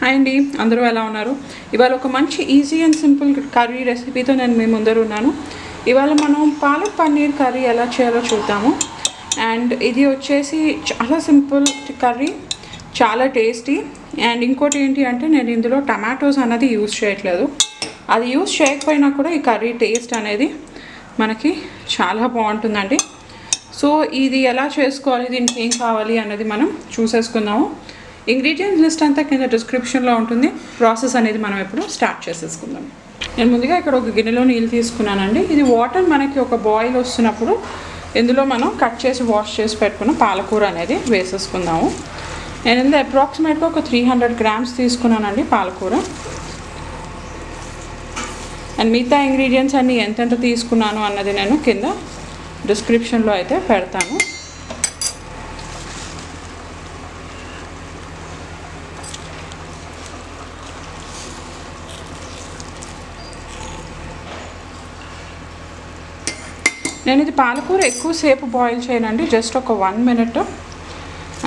Hi అండి, అందరూ ఎలా ఉన్నారు? ఇవాళ ఒక మంచి ఈజీ అండ్ సింపుల్ కర్రీ రెసిపీతో నేను మీ ముందర ఉన్నాను. ఇవాళ మనం పాలక్ పన్నీర్ కర్రీ ఎలా చేయాలో చూద్దాము. అండ్ ఇది వచ్చేసి చాలా సింపుల్ కర్రీ, చాలా టేస్టీ. అండ్ ఇంకోటి ఏంటి అంటే నేను ఇందులో టమాటోస్ అన్నది యూజ్ చేయట్లేదు. అది యూజ్ చేయకపోయినా కూడా ఈ కర్రీ టేస్ట్ అనేది మనకి చాలా బాగుంటుందండి. సో ఇది ఎలా చేసుకోవాలి, దీనికి ఏం కావాలి అన్నది మనం చూసేసుకుందాము. ఇంగ్రీడియంట్స్ లిస్ట్ అంతా కింద డిస్క్రిప్షన్లో ఉంటుంది. ప్రాసెస్ అనేది మనం ఇప్పుడు స్టార్ట్ చేసేసుకుందాం. నేను ముందుగా ఇక్కడ ఒక గిన్నెలో నీళ్ళు తీసుకున్నానండి. ఇది వాటర్ మనకి ఒక బాయిల్ వస్తున్నప్పుడు ఇందులో మనం కట్ చేసి వాష్ చేసి పెట్టుకున్న పాలకూర అనేది వేసేసుకుందాము. నేను ఇందులో అప్రాక్సిమేట్గా ఒక 300 grams తీసుకున్నానండి పాలకూర. అండ్ మిగతా ఇంగ్రీడియంట్స్ అన్నీ ఎంతెంత తీసుకున్నాను అన్నది నేను కింద డిస్క్రిప్షన్లో అయితే పెడతాను. నేను ఇది పాలకూర ఎక్కువసేపు బాయిల్ చేయనండి, జస్ట్ ఒక 1 minute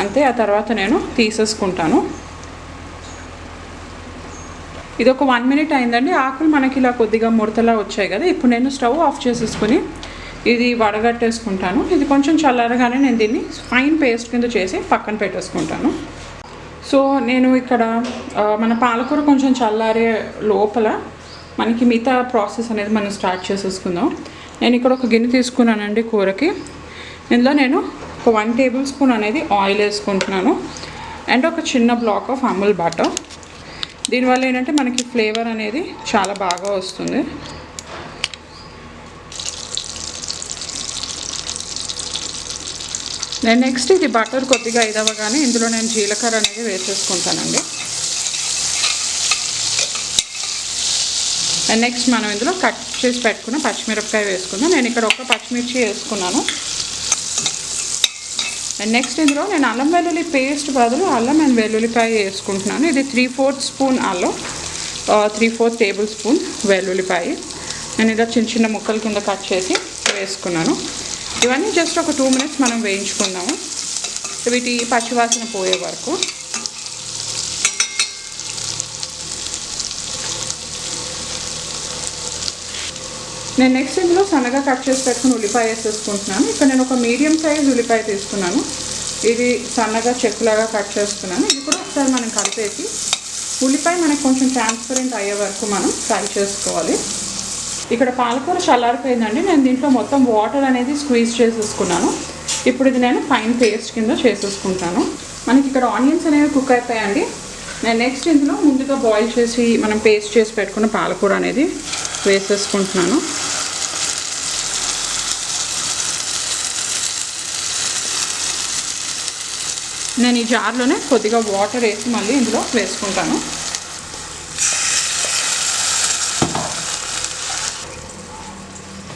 అంతే. ఆ తర్వాత నేను తీసేసుకుంటాను. ఇది ఒక 1 minute అయిందండి. ఆకులు మనకి ఇలా కొద్దిగా ముడతలా వచ్చాయి కదా. ఇప్పుడు నేను స్టవ్ ఆఫ్ చేసేసుకుని ఇది వడగట్టేసుకుంటాను. ఇది కొంచెం చల్లారగానే నేను దీన్ని ఫైన్ పేస్ట్ కింద చేసి పక్కన పెట్టేసుకుంటాను. సో నేను ఇక్కడ మన పాలకూర కొంచెం చల్లారే లోపల మనకి మిగతా ప్రాసెస్ అనేది మనం స్టార్ట్ చేసేసుకుందాం. నేను ఇక్కడ ఒక గిన్నె తీసుకున్నానండి కూరకి. ఇందులో నేను ఒక 1 tablespoon అనేది ఆయిల్ వేసుకుంటున్నాను. అండ్ ఒక చిన్న బ్లాక్ ఆఫ్ అమూల్ బటర్. దీనివల్ల ఏంటంటే మనకి ఫ్లేవర్ అనేది చాలా బాగా వస్తుంది. నేను నెక్స్ట్ ఇది బటర్ కొద్దిగా ఇదవగానే ఇందులో నేను జీలకర్ర అనేది వేసేసుకుంటానండి. అండ్ నెక్స్ట్ మనం ఇందులో కట్ చేసి పెట్టుకున్న పచ్చిమిరపకాయ వేసుకుందాం. నేను ఇక్కడ ఒక పచ్చిమిర్చి వేసుకున్నాను. అండ్ నెక్స్ట్ ఇందులో నేను అల్లం వెల్లుల్లి పేస్ట్ బదులు అల్లం అండ్ వెల్లుల్లిపాయ వేసుకుంటున్నాను. ఇది 3/4 spoon అల్లం, 3/4 tablespoon వెల్లుల్లిపాయ. నేను ఇలా చిన్న చిన్న ముక్కల కింద కట్ చేసి వేసుకున్నాను. ఇవన్నీ జస్ట్ ఒక 2 minutes మనం వేయించుకుందాము, వీటి పచ్చివాసన పోయే వరకు. నేను నెక్స్ట్ ఇందులో సన్నగా కట్ చేసి పెట్టుకుని ఉల్లిపాయ వేసేసుకుంటున్నాను. ఇక్కడ నేను ఒక మీడియం సైజ్ ఉల్లిపాయ తీసుకున్నాను. ఇది సన్నగా చెక్కులాగా కట్ చేసుకున్నాను. ఇది కూడా ఒకసారి మనం కలిపేసి ఉల్లిపాయ మనకు కొంచెం ట్రాన్స్పరెంట్ అయ్యే వరకు మనం ఫ్రై చేసుకోవాలి. ఇక్కడ పాలకూర చల్లారిపోయిందండి. నేను దీంట్లో మొత్తం వాటర్ అనేది స్క్వీజ్ చేసేసుకున్నాను. ఇప్పుడు ఇది నేను ఫైన్ పేస్ట్ కింద చేసేసుకుంటాను. మనకి ఇక్కడ ఆనియన్స్ అనేవి కుక్ అయిపోయాయండి. నేను నెక్స్ట్ ఇందులో ముందుగా బాయిల్ చేసి మనం పేస్ట్ చేసి పెట్టుకున్న పాలకూర అనేది వేసేసుకుంటున్నాను. నేను ఈ జార్లోనే కొద్దిగా వాటర్ వేసి మళ్ళీ ఇందులో వేసుకుంటాను.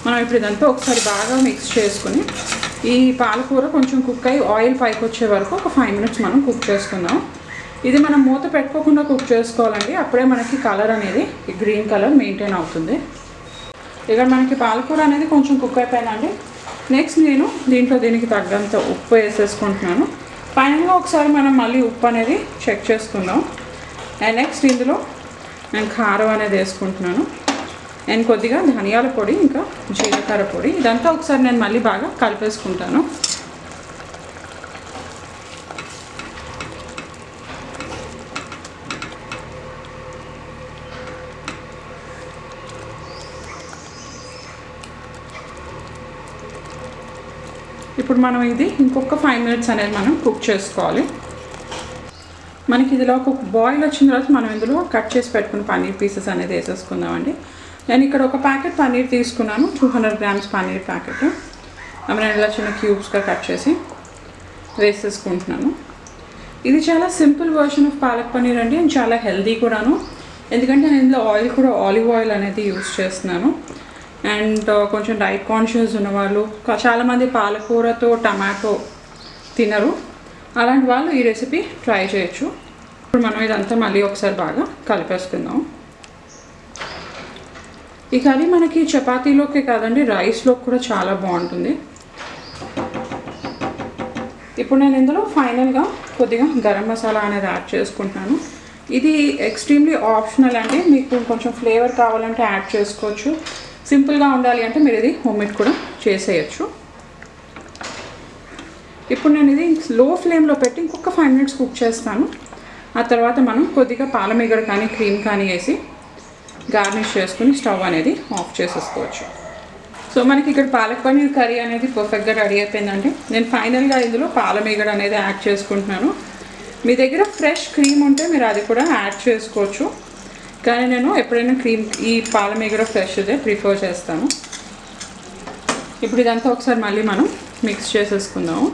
మనం ఇప్పుడు ఇదంతా ఒకసారి బాగా మిక్స్ చేసుకుని ఈ పాలకూర కొంచెం కుక్ అయ్యి ఆయిల్ పైకి వచ్చే వరకు ఒక 5 minutes మనం కుక్ చేసుకుందాం. ఇది మనం మూత పెట్టుకోకుండా కుక్ చేసుకోవాలండి. అప్పుడే మనకి కలర్ అనేది గ్రీన్ కలర్ మెయింటైన్ అవుతుంది. ఇక్కడ మనకి పాలకూర అనేది కొంచెం కుక్ అయిపోయినండి. నెక్స్ట్ నేను దీనికి తగ్గంత ఉప్పు వేసేసుకుంటున్నాను. ఫైనల్గా ఒకసారి మనం మళ్ళీ ఉప్పు అనేది చెక్ చేసుకుందాం. అండ్ నెక్స్ట్ ఇందులో నేను కారం అనేది వేసుకుంటున్నాను. నేను కొద్దిగా ధనియాల పొడి, ఇంకా జీలకర్ర పొడి, ఇదంతా ఒకసారి నేను మళ్ళీ బాగా కలిపేసుకుంటాను. ఇప్పుడు మనం ఇది ఇంకొక 5 minutes అనేది మనం కుక్ చేసుకోవాలి. మనకి ఇదిలో ఒక బాయిల్ వచ్చిన తర్వాత మనం ఇందులో కట్ చేసి పెట్టుకున్న పన్నీర్ పీసెస్ అనేది వేసేసుకుందామండి. నేను ఇక్కడ ఒక ప్యాకెట్ పన్నీర్ తీసుకున్నాను, 200 grams పన్నీర్ ప్యాకెట్. నేను ఇలా చిన్న క్యూబ్స్గా కట్ చేసి వేసేసుకుంటున్నాను. ఇది చాలా simple version of palak paneer అండి. అండ్ చాలా హెల్దీ కూడాను, ఎందుకంటే నేను ఇందులో ఆయిల్ కూడా ఆలివ్ ఆయిల్ అనేది యూజ్ చేస్తున్నాను. అండ్ కొంచెం డైట్ కాన్షియస్ ఉన్నవాళ్ళు, చాలామంది పాలకూరతో టమాటో తినరు, అలాంటి వాళ్ళు ఈ రెసిపీ ట్రై చేయొచ్చు. ఇప్పుడు మనం ఇదంతా మళ్ళీ ఒకసారి బాగా కలిపేసుకుందాం. ఈ కర్రీ మనకి చపాతీలోకే కాదండి, రైస్లోకి కూడా చాలా బాగుంటుంది. ఇప్పుడు నేను ఇందులో ఫైనల్గా కొద్దిగా గరం మసాలా అనేది యాడ్ చేసుకుంటున్నాను. ఇది ఎక్స్ట్రీమ్లీ ఆప్షనల్ అండి, మీకు కొంచెం ఫ్లేవర్ కావాలంటే యాడ్ చేసుకోవచ్చు, సింపుల్గా ఉండాలి అంటే మీరు ఇది హోమ్మేడ్ కూడా చేసేయచ్చు. ఇప్పుడు నేను ఇది లో ఫ్లేమ్లో పెట్టి ఇంకొక 5 minutes కుక్ చేస్తాను. ఆ తర్వాత మనం కొద్దిగా పాలమీగడ కానీ క్రీమ్ కానీ వేసి గార్నిష్ చేసుకుని స్టవ్ అనేది ఆఫ్ చేసేసుకోవచ్చు. సో మనకి ఇక్కడ పాలక్ పన్నీర్ కర్రీ అనేది పర్ఫెక్ట్గా రెడీ అయిపోయిందండి. నేను ఫైనల్గా ఇందులో పాలమీగడ అనేది యాడ్ చేసుకుంటున్నాను. మీ దగ్గర ఫ్రెష్ క్రీమ్ ఉంటే మీరు అది కూడా యాడ్ చేసుకోవచ్చు, కానీ నేను ఎప్పుడైనా ఈ పాలమీగడ ఫ్రెష్దే ప్రిఫర్ చేస్తాను. ఇప్పుడు ఇదంతా ఒకసారి మళ్ళీ మనం మిక్స్ చేసేసుకుందాము.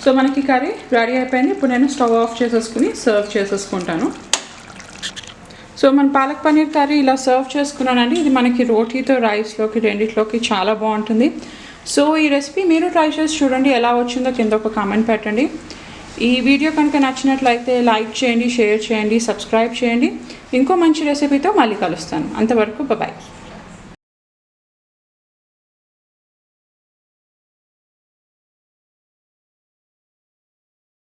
సో మనకి కర్రీ రెడీ అయిపోయింది. ఇప్పుడు నేను స్టవ్ ఆఫ్ చేసేసుకుని సర్వ్ చేసేసుకుంటాను. సో మన పాలక్ పన్నీర్ కర్రీ ఇలా సర్వ్ చేసుకున్నానండి. ఇది మనకి రోటీతో రైస్లోకి రెండిట్లోకి చాలా బాగుంటుంది. సో ఈ రెసిపీ మీరు ట్రై చేసి చూడండి, ఎలా వచ్చిందో కింద ఒక కామెంట్ పెట్టండి. ఈ వీడియో కనుక నచ్చినట్లయితే లైక్ చేయండి, షేర్ చేయండి, సబ్స్క్రైబ్ చేయండి. ఇంకో మంచి రెసిపీతో మళ్ళీ కలుస్తాను. అంతవరకు బాయ్.